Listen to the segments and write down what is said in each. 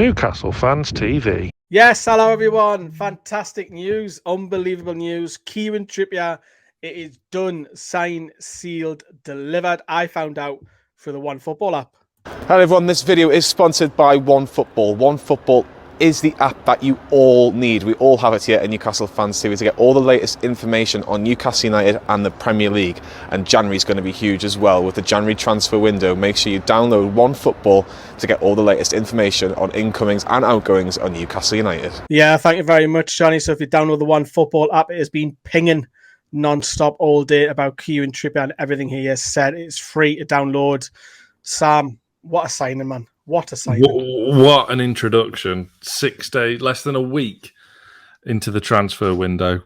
Newcastle Fans TV. Yes, hello everyone. Fantastic news, unbelievable news. Kieran Trippier, it is done, signed, sealed, delivered. I found out through the OneFootball app. Hello everyone, this video is sponsored by OneFootball. OneFootball is the app that you all need. We all have it here at Newcastle Fans TV to get all the latest information on Newcastle United and the Premier League. And January is going to be huge as well with the January transfer window. Make sure you download OneFootball to get all the latest information on incomings and outgoings on Newcastle United. Yeah, thank you very much, Johnny. So if you download the OneFootball app, it has been pinging non-stop all day about Kieran Trippier and everything he has said. It's free to download. Sam, what a signing, man. What a signing. What an introduction. 6 days, less than a week into the transfer window.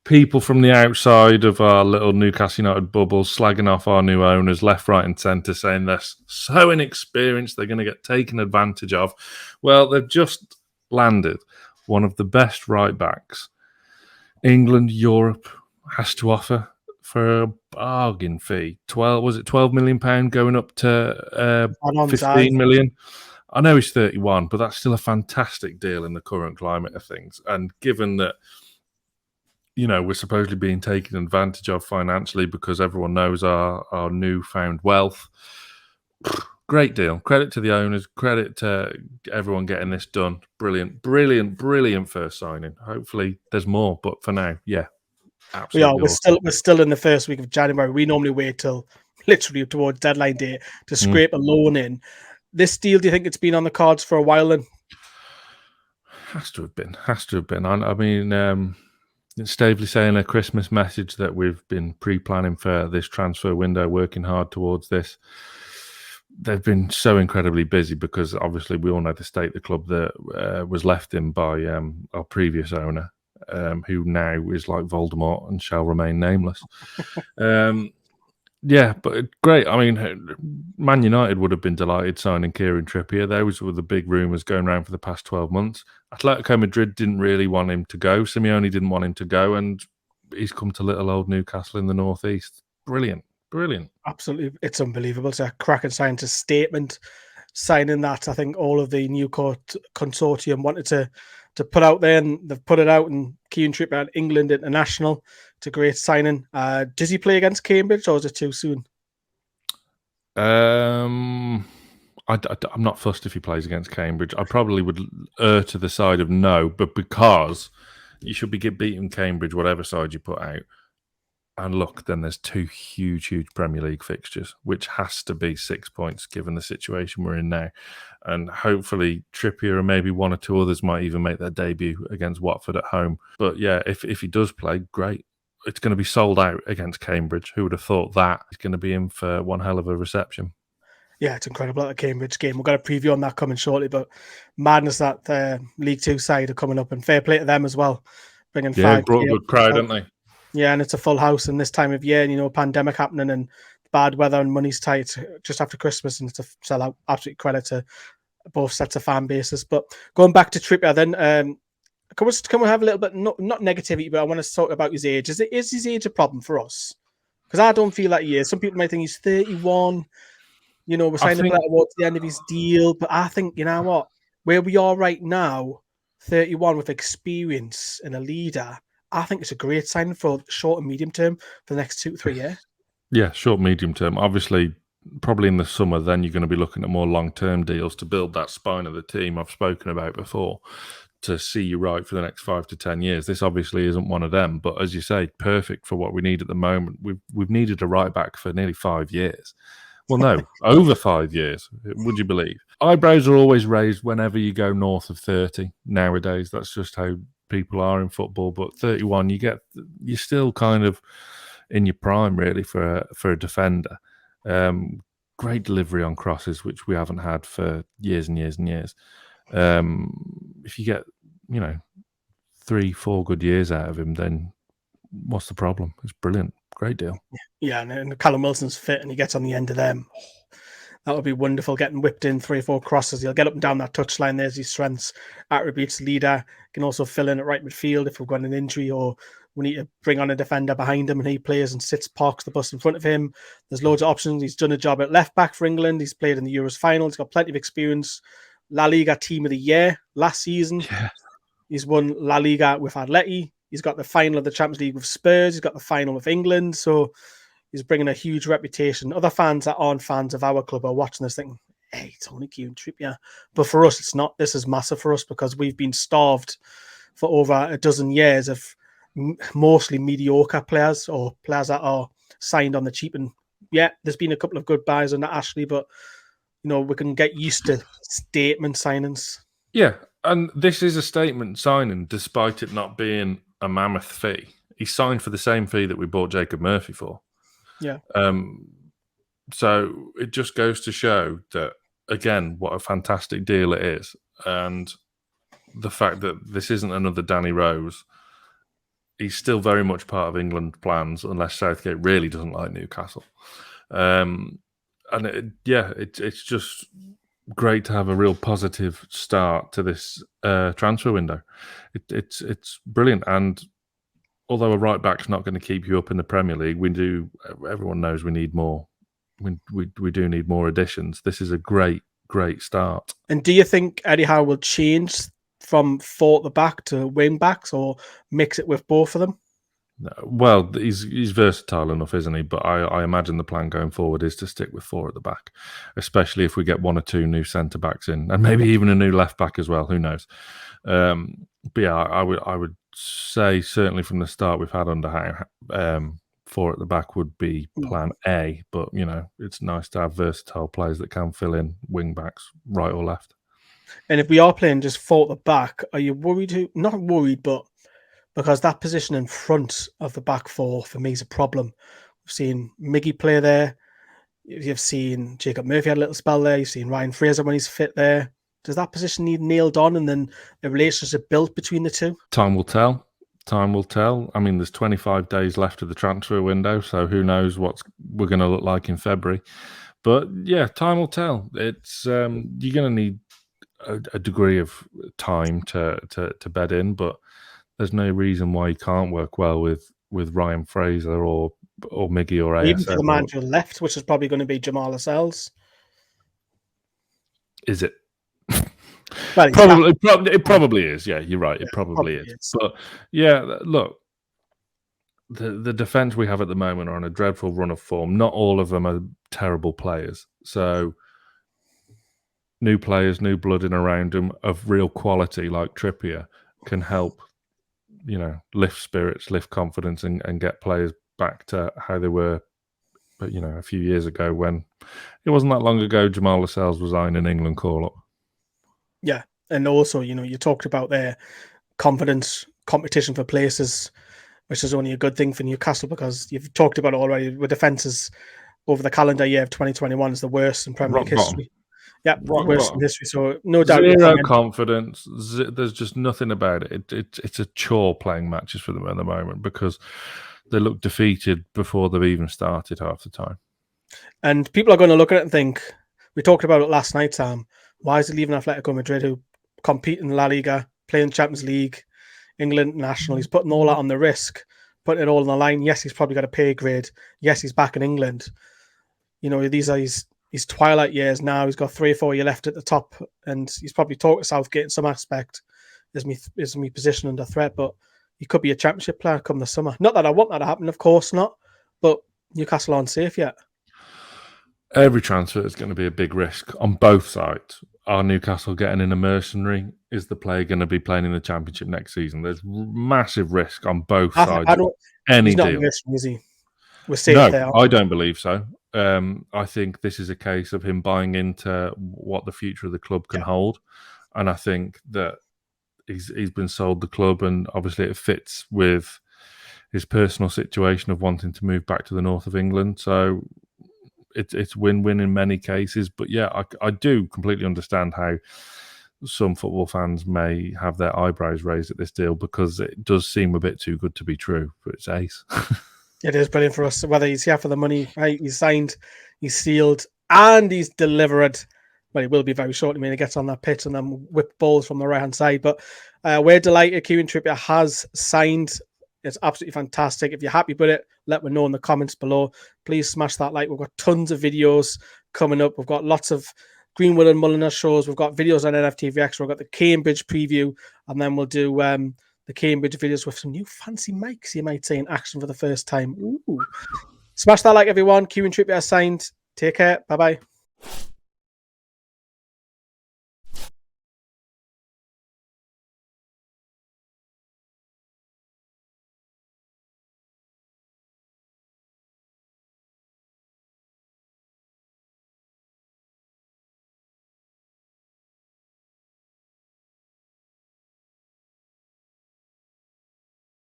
People from the outside of our little Newcastle United bubble slagging off our new owners left, right and centre, saying they're so inexperienced, they're going to get taken advantage of. Well, they've just landed one of the best right-backs England, Europe has to offer for a bargain fee. 12 million pound going up to 15 million. I know he's 31, but that's still a fantastic deal in the current climate of things. And given that, you know, we're supposedly being taken advantage of financially because everyone knows our newfound wealth, great deal. Credit to the owners, credit to everyone getting this done. Brilliant, brilliant, brilliant first signing. Hopefully there's more, but for now, yeah. Absolutely. We're still in the first week of January. We normally wait till literally towards deadline day to scrape a loan in. This deal, do you think it's been on the cards for a while then? Has to have been. I mean, it's Stavely saying a Christmas message that we've been pre-planning for this transfer window, working hard towards this. They've been so incredibly busy because obviously we all know the state the club that was left in by our previous owner. Who now is like Voldemort and shall remain nameless. Yeah, but great. I mean, Man United would have been delighted signing Kieran Trippier. Those were the big rumours going around for the past 12 months. Atletico Madrid didn't really want him to go. Simeone didn't want him to go, and he's come to little old Newcastle in the northeast. Brilliant. Absolutely. It's unbelievable. It's a cracking scientist statement signing that. I think all of the new consortium wanted to put out there, and they've put it out, and Kieran Trippier at England International. It's a great signing. Does he play against Cambridge, or is it too soon? I'm not fussed if he plays against Cambridge. I probably would err to the side of no, but because you should be beating Cambridge, whatever side you put out. And look, then there's two huge Premier League fixtures, which has to be 6 points given the situation we're in now. And hopefully Trippier and maybe one or two others might even make their debut against Watford at home. But yeah, if he does play, great. It's going to be sold out against Cambridge. Who would have thought that? He's going to be in for one hell of a reception. Yeah, it's incredible at the Cambridge game. We've got a preview on that coming shortly, but madness that the League Two side are coming up, and fair play to them as well. Bringing five. Brought a good crowd, didn't they? Yeah, and it's a full house in this time of year, and, you know, pandemic happening and bad weather and money's tight just after Christmas, and it's a sellout. Absolute credit to both sets of fan bases. But going back to Trippier then, can we have a little bit, not negativity, but I want to talk about his age. Is his age a problem for us? Because I don't feel like he is. Some people might think he's 31. You know, we're signing towards the end of his deal, but I think, you know what, where we are right now, 31 with experience and a leader, I think it's a great sign for short and medium term for the next 2 to 3 years. Yeah, short, medium term. Obviously, probably in the summer, then you're going to be looking at more long-term deals to build that spine of the team I've spoken about before to see you right for the next 5 to 10 years. This obviously isn't one of them, but as you say, perfect for what we need at the moment. We've needed a right back for nearly 5 years. Well, no, over 5 years, would you believe? Eyebrows are always raised whenever you go north of 30 nowadays. That's just how people are in football. But 31, you're still kind of in your prime, really, for a defender. Great delivery on crosses, which we haven't had for years and years and years. If you get, 3-4 good years out of him, then what's the problem? It's brilliant. Great deal. Yeah, and Callum Wilson's fit and he gets on the end of them. That would be wonderful, getting whipped in 3 or 4 crosses. He'll get up and down that touchline. There's his strengths, attributes, leader. Can also fill in at right midfield if we've got an injury or we need to bring on a defender behind him and he plays and parks the bus in front of him. There's loads of options. He's done a job at left back for England. He's played in the Euros final. He's got plenty of experience. La Liga Team of the Year last season. Yeah. He's won La Liga with Atleti. He's got the final of the Champions League with Spurs. He's got the final with England. So he's bringing a huge reputation. Other fans that aren't fans of our club are watching this thinking, hey, it's only Kieran Trippier. But for us, it's not. This is massive for us because we've been starved for over a dozen years of mostly mediocre players or players that are signed on the cheap. And yeah, there's been a couple of good buys under Ashley, but we can get used to statement signings. Yeah, and this is a statement signing, despite it not being a mammoth fee. He signed for the same fee that we bought Jacob Murphy for. Yeah. So it just goes to show that, again, what a fantastic deal it is. And the fact that this isn't another Danny Rose, he's still very much part of England plans, unless Southgate really doesn't like Newcastle. It's just great to have a real positive start to this transfer window. It's brilliant. And although a right back's not going to keep you up in the Premier League, everyone knows we need more. We do need more additions. This is a great start. And do you think Eddie Howe will change from 4 at the back to wing backs or mix it with both of them? No. Well, he's versatile enough, isn't he? But I imagine the plan going forward is to stick with 4 at the back, especially if we get 1 or 2 new centre-backs in, and maybe even a new left-back as well. Who knows? But yeah, I would say certainly from the start we've had under Howe, 4 at the back would be plan A. But, it's nice to have versatile players that can fill in wing-backs, right or left. And if we are playing just 4 at the back, are you worried? Not worried, but because that position in front of the back 4 for me is a problem. We've seen Miggy play there. You've seen Jacob Murphy had a little spell there. You've seen Ryan Fraser when he's fit there. Does that position need nailed on and then a relationship built between the two? Time will tell. Time will tell. I mean, there's 25 days left of the transfer window, so who knows what we're going to look like in February. But yeah, time will tell. It's you're going to need a degree of time to bed in, but there's no reason why you can't work well with Ryan Fraser or Miggy or ASM. Even for the man to the left, which is probably going to be Jamal Lascelles. Is it? Well, it probably is. Yeah, you're right. It probably is. But yeah, look, the defence we have at the moment are on a dreadful run of form. Not all of them are terrible players. So new players, new blood in around them of real quality like Trippier can help, lift spirits, lift confidence and get players back to how they were, but a few years ago when it wasn't that long ago Jamal Lascelles was eyeing an England call-up. Yeah, and also, you talked about their confidence, competition for places, which is only a good thing for Newcastle because you've talked about it already. With defences over the calendar year of 2021 is the worst in Premier League history. Yeah, worst in history. So no doubt. Zero confidence. There's just nothing about it. It's a chore playing matches for them at the moment because they look defeated before they've even started half the time. And people are going to look at it and think, we talked about it last night, Sam. Why is he leaving Atletico Madrid, who compete in La Liga, play in Champions League, England national? He's putting all that on the risk, putting it all on the line. Yes, he's probably got a pay grade. Yes, he's back in England. These are his twilight years now. He's got 3 or 4 years left at the top, and he's probably talked to Southgate in some aspect. Is me position under threat, but he could be a championship player come the summer. Not that I want that to happen, of course not, but Newcastle aren't safe yet. Every transfer is going to be a big risk on both sides. Are Newcastle getting in a mercenary? Is the player going to be playing in the Championship next season? There's massive risk on both sides. Any deal. Mercenary, is he? We're safe there. I don't believe so. I think this is a case of him buying into what the future of the club can hold. And I think that he's been sold the club, and obviously it fits with his personal situation of wanting to move back to the north of England. So it's win-win in many cases. But yeah, I do completely understand how some football fans may have their eyebrows raised at this deal because it does seem a bit too good to be true, but it's ace. It is brilliant for us, whether he's here for the money, right? He's signed, he's sealed, and he's delivered. Well, he will be very shortly when he gets on that pitch and then whip balls from the right-hand side. But we're delighted Kieran Trippier has signed. It's absolutely fantastic. If you're happy with it, let me know in the comments below. Please smash that like. We've got tons of videos coming up. We've got lots of Greenwood and Mulliner shows. We've got videos on NFTVX. We've got the Cambridge preview, and then we'll do the Cambridge videos with some new fancy mics you might see in action for the first time. Ooh. Smash that like, everyone. Kieran Trippier signed. Take care. Bye-bye.